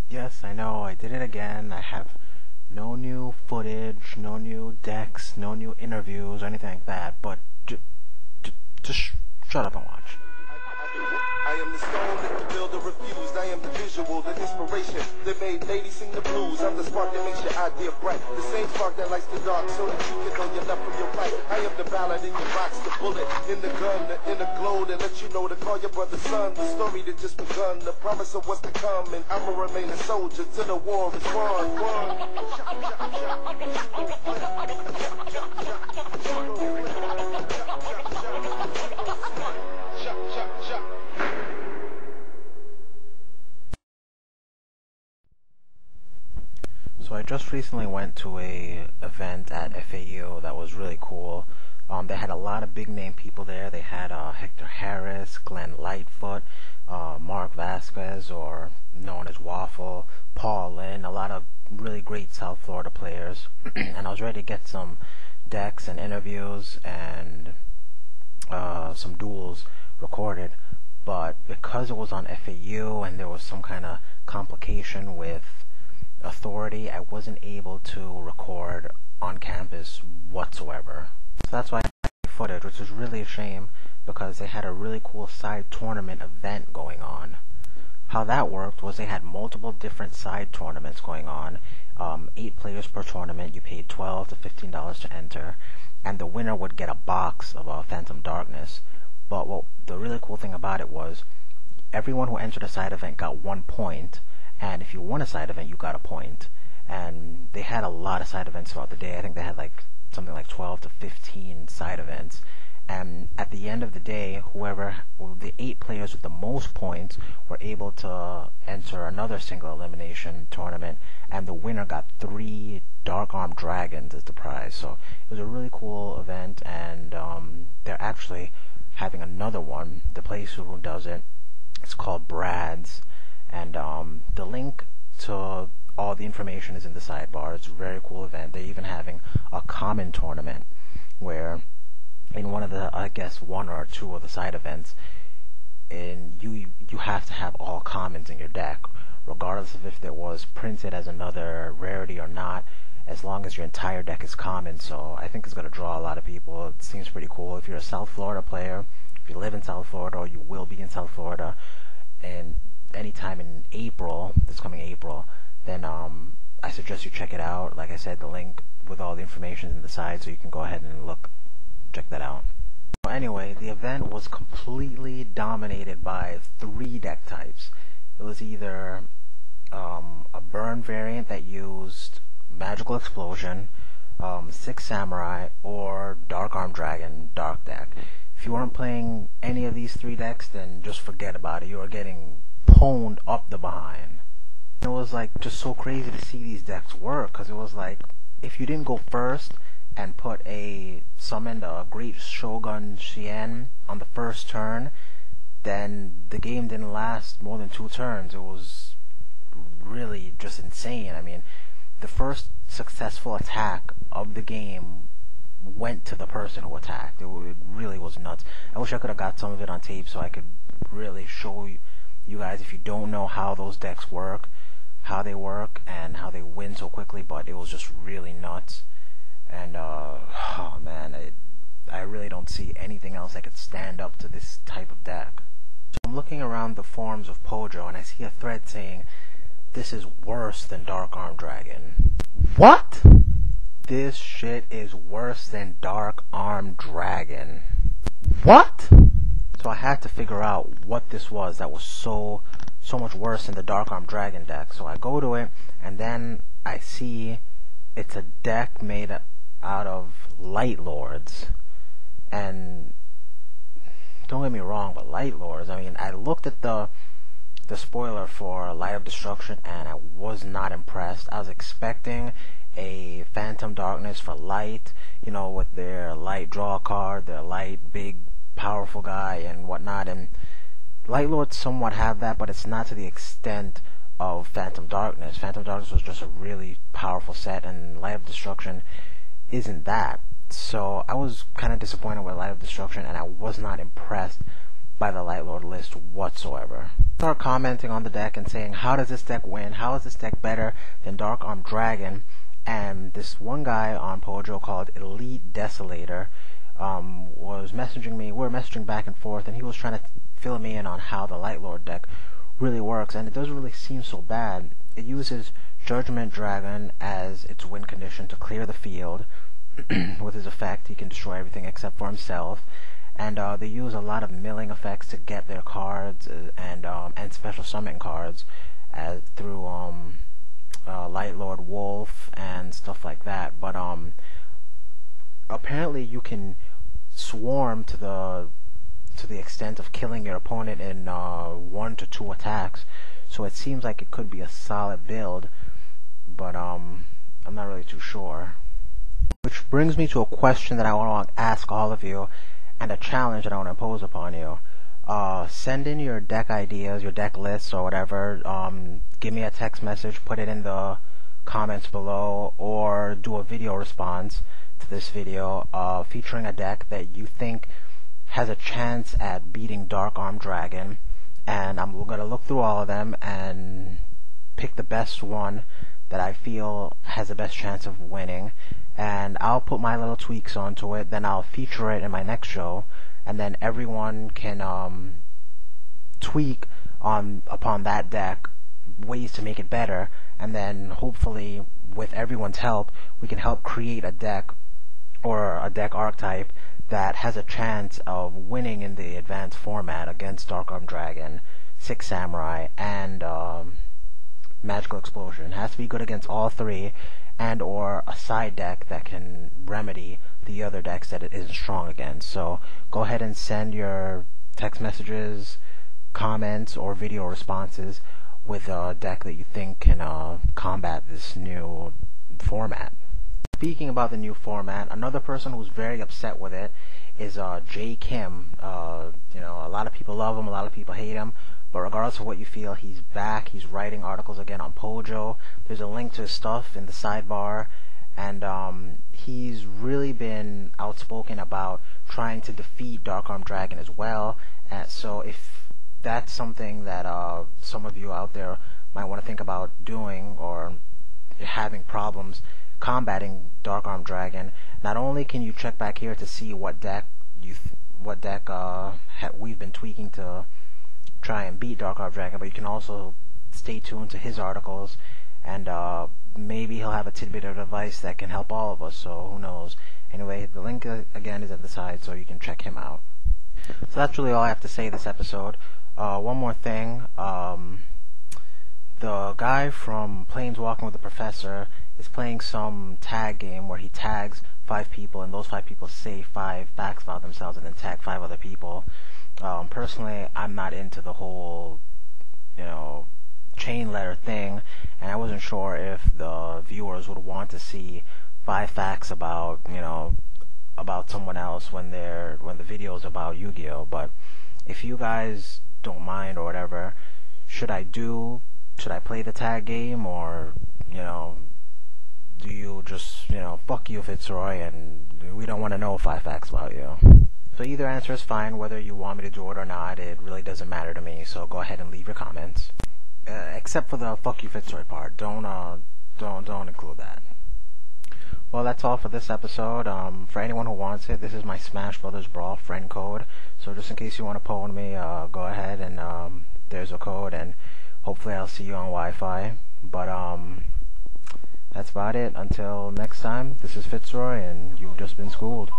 Yes, I know, I did it again. I have no new footage, no new decks, no new interviews or anything like that, but just shut up and watch. I am the stone that the builder refused. I am the visual, the inspiration that made ladies sing the blues. I'm the spark that makes your idea bright. The same spark that lights the dark so that you can know your left from your right. I am the ballad in your box, the bullet in the gun, the inner glow that let you know to call your brother son. The story that just begun, the promise of what's to come. And I'ma remain a soldier till the war is won. So I just recently went to a event at FAU that was really cool. They had a lot of big name people there. They had Hector Harris, Glenn Lightfoot, Mark Vasquez, or known as Waffle, Paul Lynn, a lot of really great South Florida players. And I was ready to get some decks and interviews and some duels recorded. But because it was on FAU and there was some kind of complication with authority, I wasn't able to record on campus whatsoever. So that's why I had footage, which is really a shame because they had a really cool side tournament event going on. How that worked was they had multiple different side tournaments going on. 8 players per tournament. You paid $12 to $15 to enter, and the winner would get a box of Phantom Darkness. But the really cool thing about it was everyone who entered a side event got 1 point. And if you won a side event, you got a point. And they had a lot of side events throughout the day. I think they had something like 12 to 15 side events. And at the end of the day, the 8 players with the most points were able to enter another single elimination tournament. And the winner got 3 Dark Armed Dragons as the prize. So it was a really cool event. And they're actually having another one. The place who does it, it's called Brad's. And the link to all the information is in the sidebar. It's a very cool event. They're even having a common tournament where in one of the, I guess, 1 or 2 of the side events, and you have to have all commons in your deck, regardless of if it was printed as another rarity or not, as long as your entire deck is common. So I think it's going to draw a lot of people. It seems pretty cool. If you're a South Florida player, if you live in South Florida or you will be in South Florida, and anytime in April, this coming April, then I suggest you check it out. Like I said, the link with all the information is in the side, so you can go ahead and check that out. So anyway, the event was completely dominated by 3 deck types. It was either a burn variant that used Magical Explosion, 6 Samurai, or Dark Armed Dragon Dark deck. If you weren't playing any of these 3 decks, then just forget about it. You are getting pwned up the behind. It was just so crazy to see these decks work, because it was if you didn't go first and summoned a Great Shogun Shien on the first turn, then the game didn't last more than 2 turns. It was really just insane. I mean, the first successful attack of the game went to the person who attacked. It really was nuts. I wish I could have got some of it on tape so I could really show you guys, if you don't know how those decks work, how they work and how they win so quickly, but it was just really nuts. And oh man, I really don't see anything else that could stand up to this type of deck. So I'm looking around the forums of Pojo and I see a thread saying, "This is worse than Dark Armed Dragon." What? This shit is worse than Dark Armed Dragon. What? So I had to figure out what this was that was so much worse than the Dark Armed Dragon deck. So I go to it, and then I see it's a deck made out of Light Lords. And don't get me wrong, but Light Lords, I mean, I looked at the spoiler for Light of Destruction, and I was not impressed. I was expecting a Phantom Darkness for Light, with their Light draw card, their Light big powerful guy and whatnot, and Light Lords somewhat have that, but it's not to the extent of Phantom Darkness. Phantom Darkness was just a really powerful set, and Light of Destruction isn't that. So I was kind of disappointed with Light of Destruction, and I was not impressed by the Light Lord list whatsoever. Start commenting on the deck and saying, how does this deck win? How is this deck better than Dark Armed Dragon? And this one guy on Pojo called Elite Desolator was messaging me. We were messaging back and forth, and he was trying to fill me in on how the Light Lord deck really works, and it doesn't really seem so bad. It uses Judgment Dragon as its win condition to clear the field. With his effect, he can destroy everything except for himself. And they use a lot of milling effects to get their cards and special summon cards through Light Lord Wolf and stuff like that. But apparently you can swarm to the extent of killing your opponent in 1 to 2 attacks. So it seems like it could be a solid build, but I'm not really too sure. Which brings me to a question that I want to ask all of you, and a challenge that I want to impose upon you. Send in your deck ideas, your deck lists, or whatever. Give me a text message, put it in the comments below, or do a video response to this video featuring a deck that you think has a chance at beating Dark Armed Dragon. And I'm going to look through all of them and pick the best one that I feel has the best chance of winning. And I'll put my little tweaks onto it, then I'll feature it in my next show, and then everyone can tweak upon that deck ways to make it better, and then hopefully with everyone's help we can help create a deck or a deck archetype that has a chance of winning in the advanced format against Dark Armed Dragon, Six Samurai, and Magical Explosion. It has to be good against all three, and or a side deck that can remedy the other decks that it isn't strong against. So go ahead and send your text messages, comments, or video responses with a deck that you think can combat this new format. Speaking about the new format, another person who's very upset with it is Jay Kim. A lot of people love him, a lot of people hate him. But regardless of what you feel, he's back. He's writing articles again on Pojo. There's a link to his stuff in the sidebar. And he's really been outspoken about trying to defeat Dark Armed Dragon as well. So if that's something that some of you out there might want to think about doing, or having problems combating Dark Armed Dragon, not only can you check back here to see what deck we've been tweaking to try and beat Dark Armed Dragon, but you can also stay tuned to his articles, and maybe he'll have a tidbit of advice that can help all of us, so who knows. Anyway, the link again is at the side, so you can check him out. So that's really all I have to say this episode. One more thing, the guy from Planeswalking with the Professor is playing some tag game where he tags 5 people, and those 5 people say 5 facts about themselves and then tag 5 other people. Personally, I'm not into the whole, chain letter thing, and I wasn't sure if the viewers would want to see 5 facts about, about someone else when the video is about Yu-Gi-Oh! But if you guys don't mind or whatever, should I play the tag game, or, do you just, fuck you, Fitzroy, and we don't want to know 5 facts about you? So either answer is fine. Whether you want me to do it or not, it really doesn't matter to me. So go ahead and leave your comments, except for the "fuck you, Fitzroy" part. Don't include that. Well, that's all for this episode. For anyone who wants it, this is my Smash Brothers Brawl friend code. So just in case you want to pwn me, go ahead and there's a code, and hopefully I'll see you on Wi-Fi. But that's about it. Until next time, this is Fitzroy, and you've just been schooled.